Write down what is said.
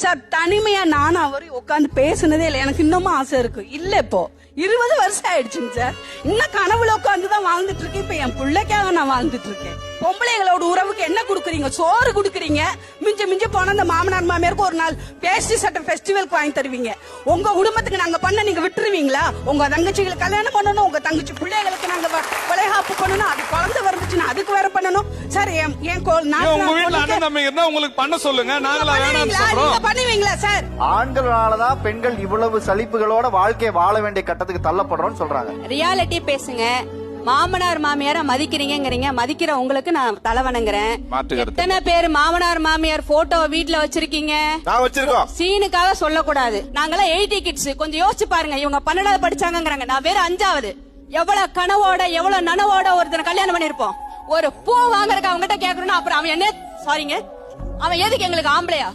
Sir தனிமையா நானும் அவரும் உட்காந்து பேசுனதே இல்லை. எனக்கு இன்னமும் ஆசை இருக்கு. இல்ல இப்போ 20 வருஷம் ஆயிடுச்சுங்க சார். இன்னும் கனவுல உட்காந்துதான் வாழ்ந்துட்டு இருக்கேன். இப்ப என் பிள்ளைக்காக நான் வாழ்ந்துட்டு இருக்கேன். பொம்பளைங்களோட உறவுக்கு என்ன குடுக்குறீங்க? சோறு குடுக்குறீங்க. மிஞ்ச மிஞ்ச போன அந்த மாமனார் மாமியாருக்கு ஒரு நாள் பேஸ்ட்ரி சட்டை ஃபெஸ்டிவலுக்கு வாங்கி தருவீங்க. உங்க குடும்பத்துக்கு நாங்க பண்ண நீங்க விட்டுருவீங்களா? உங்க தங்கச்சிகளுக்கு கல்யாணம் பண்ணணும், உங்க தங்கச்சி பிள்ளைகளுக்கு நாங்க வளைகாப்பு பண்ணணும், அது குழந்தை வந்துச்சுன்னா அதுக்கு வேற பண்ணணும் சார். உங்களுக்கு பண்ண சொல்லுங்க, நாங்களா பண்ணுவீங்களா சார்? ஆண்களாலதான் பெண்கள் இவ்வளவு சலிப்புகளோட வாழ்க்கையை வாழ வேண்டிய கட்டத்துக்கு தள்ளப்படுறோம்னு சொல்றாங்க. ரியாலிட்டி பேசுங்க. மாமனார் மாமியார மதிக்கிறீங்க, மதிக்கிற உங்களுக்கு நான் தலை வணங்குறேன். எத்தனை பேர் மாமனார் மாமியார் போட்டோ வீட்டுல வச்சிருக்கீங்க? சீனுக்காக சொல்லக்கூடாது. நாங்களாம் 80 கிட்ஸ். கொஞ்சம் யோசிச்சு பாருங்க. இவங்க 12வது படிச்சாங்கிறாங்க, நான் வேற 5வது. எவ்வளவு கனவோட எவ்வளவு நனவோட ஒருத்தனை கல்யாணம் பண்ணிருப்போம். ஒரு பூ வாங்குறதுக்கு அவங்ககிட்ட கேக்குறோம்னா அப்புறம் அவன் என்ன சாரிங்க, அவன் எதுக்கு எங்களுக்கு ஆம்பளையா?